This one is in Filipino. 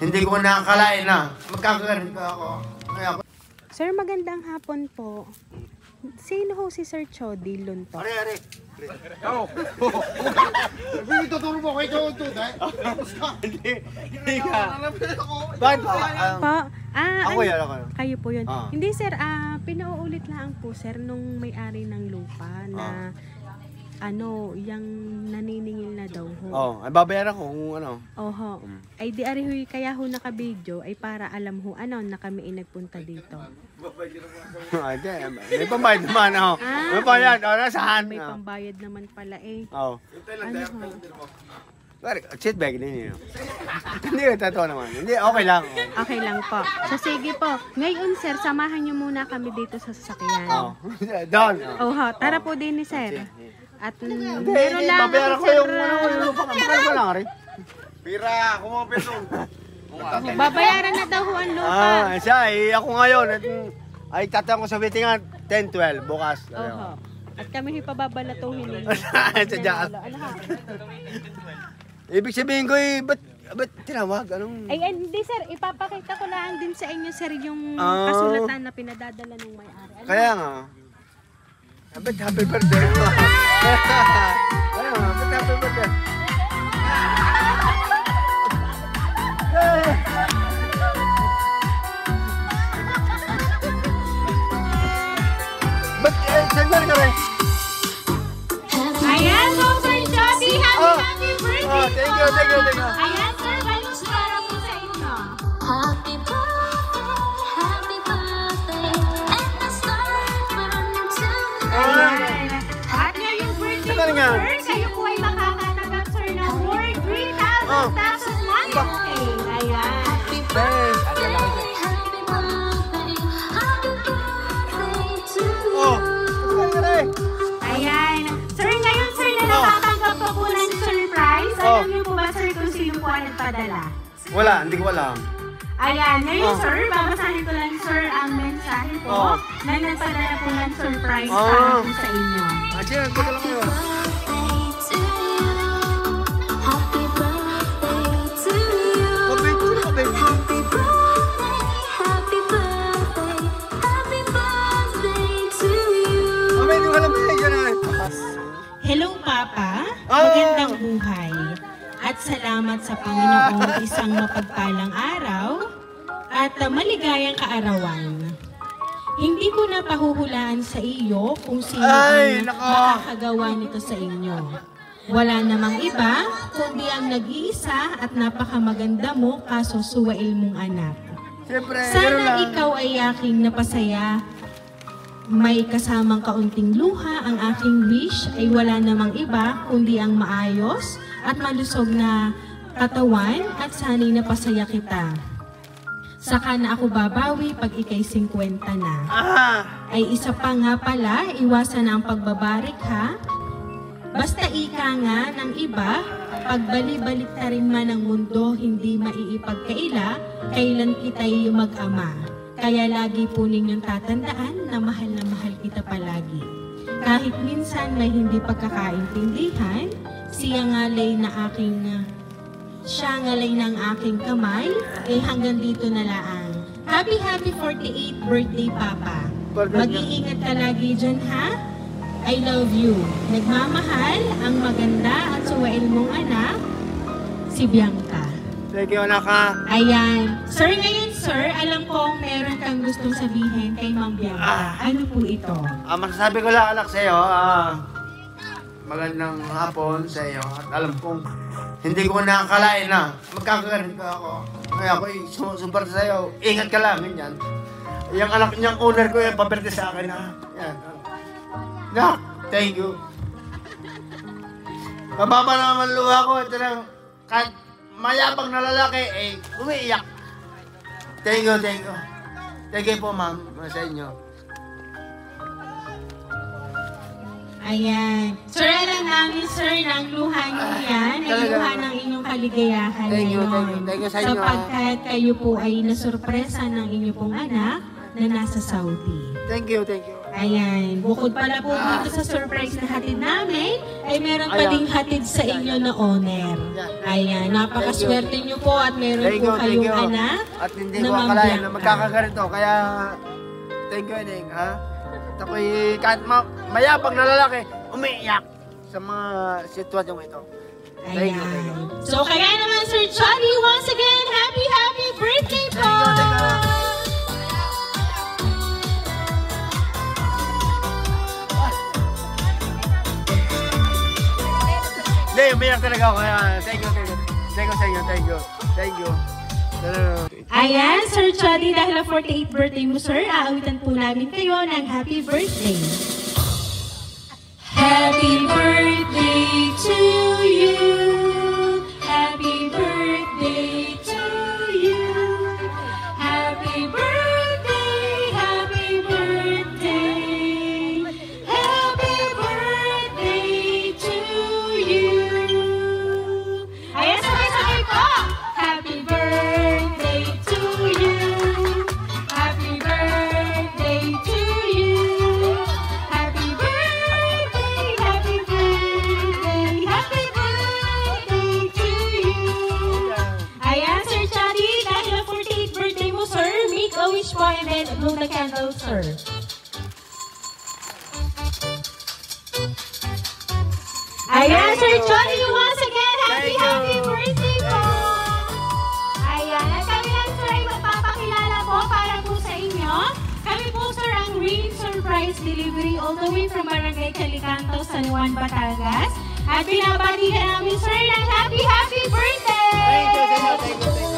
Hindi ko nakakalain na magkakaroon ka ako. Sir, magandang hapon po. Sino ho si Sir Chody Lunto? Are. Oo. Tuturo mo kay Joe to, dahil. Hindi ka. Bakit ba? Ako yan, ako. Kayo po yun. Hindi sir, pinauulit lang po sir nung may-ari ng lupa na yung naniningil na daw ho. Ay babayaran ko kung ano. Oho. Ay di ari huy kaya ho naka-video ay para alam ho na kami nagpunta dito. May pambayad naman ako. May pambayad, saan? May pambayad naman pala eh. Oo. Ano ho? Sit back din yun. Hindi, totoo naman. Hindi, okay lang. Okay lang po. So sige po. Ngayon sir, samahan niyo muna kami dito sa sasakyan. Doon. Oho, tara po din ni sir. At meron Hindi, lang babayaran ko sir, yung lupa. Magkano ba lang rin? Pira, kung mga peso. babayaran na daw ho ang lupa. Siya, ako ngayon. Ay, tatang ko sa waitingan, 10-12, bukas. Oho. At kami pababalatuhin eh. Sadya. Ano ha? Ibig sabihin ko ba't tinawag? Anong... Ay, hindi sir, ipapakita ko lang din sa inyo sir yung kasulatan na pinadadala ng may-ari. Kaya nga. Ba't happy birthday? Ayun, ba't happy birthday? Ba't, saan ka rin? Ayan, so Sir Chody, happy birthday! Thank you. Ayan sir, balloons para po sa inyo. Happy birthday, and the stars burning to Ayan. At ngayong birthday Saan nga? sir, kayo po ay makakatanggap sir ng worth 3,000 pesos money bouquet. Ayan. happy birthday to you. Ayan. Sir, ngayon sir na nakatanggap pa po ng surprise. Alam niyo po ba sir kung sino po ang nagpadala? Wala, hindi ko alam. Ayan. Ngayon sir, babasahin ko lang sir ang mensahe po na nagpadala po ng surprise para po sa inyo. Sino, ko lang yun. Happy birthday to you. Kapit. Happy birthday, happy birthday, happy birthday to you. Hindi ko alam yun. Hello Papa, magandang buhay. At salamat sa Panginoong isang mapagpalang araw at maligayang kaarawan. Hindi ko na pahuhulaan sa iyo kung sino ang makakagawa nito sa inyo. Wala namang iba, kundi ang nag-iisa at napakamaganda mo kasusuwail mong anak. Sana ikaw ay aking napasaya. May kasamang kaunting luha, ang aking wish ay wala namang iba kundi ang maayos at malusog na katawan at sana'y napasaya kita. Saka na ako babawi pag ikay 50 na. Ay isa pa nga pala, iwasan na ang pagbabarik ha. Basta ika nga ng iba, pagbali-balik ta rin man ang mundo, hindi maiipagkaila, kailan kita'y mag-ama. Kaya lagi po ninyong tatandaan na mahal kita palagi. Kahit minsan may hindi pagkakaintindihan, siya ngalay ng aking kamay, hanggang dito na laang. Happy 48th birthday, Papa. Mag-iingat ka lagi dyan, ha? I love you. Nagmamahal ang maganda at suwail mong anak, si Bianca. Thank you, anak ha. Ayan. Sir, ngayon sir, alam kong meron kang gustong sabihin kay Ma'am Bianca. Ano po ito? Masasabi ko lang anak sa iyo, magandang hapon sa iyo. At alam kong hindi ko nakakalain na magkakaroon ka ako. Kaya ako sumusuporta sa iyo. Ingat ka lang, ganyan. Yung anak niyang owner ko yung paberte sa akin ha. Yan. Nak, thank you. Mababa naman luha ko. Ito lang, kahit mayabang na lalaki, umiiyak. Thank you. Thank you po, ma'am, sa inyo. Ayan. Sir, alam namin, sir, ng luha niyo yan, ay luha ng inyong kaligayahan ngayon. Thank you sa inyo. Sapagkat kayo po ay nasurpresa ng inyong pong anak na nasa Saudi. Thank you. Ayan, bukod pala po dito sa surprise na hatid namin, ay meron pa ding hatid sa inyo na owner. Ayan, napakaswerte nyo po at meron po kayong anak At hindi na ko akalain na mambiyak. magkakaganito. Kaya, thank you, Ening, ha? At ako'y kahit mayabang na lalaki, umiiyak sa mga sitwasyon ito. Thank you, thank you. Ayan. So kaya naman Sir Johnny, once again, happy birthday po! Hindi, umiyak talaga ako. Kaya, thank you. Thank you sa inyo, thank you. Ayan, Sir Johnny, dahil ang 48th birthday mo, sir, aawitan po namin kayo ng happy birthday. Happy birthday to you. Happy birthday to you. Happy birthday, happy birthday. Happy birthday to you. Ayan, sabay-sabay po. Happy birthday to you. Happy birthday to you. Happy birthday, happy birthday, happy birthday to you. Ayan, Sir Chadi, dahil ang 48th birthday mo, sir, make a wish po and then blow the candle, sir. Ayan, Sir Johnny, once again, happy birthday po! Ayan, at kami lang, sir, ay magpapakilala po para po sa inyo. Kami po, sir, ang Real Surprise Delivery all the way from Barangay Calicanto, San Juan, Batangas. At binabati ka namin, sir, ng happy birthday! Thank you.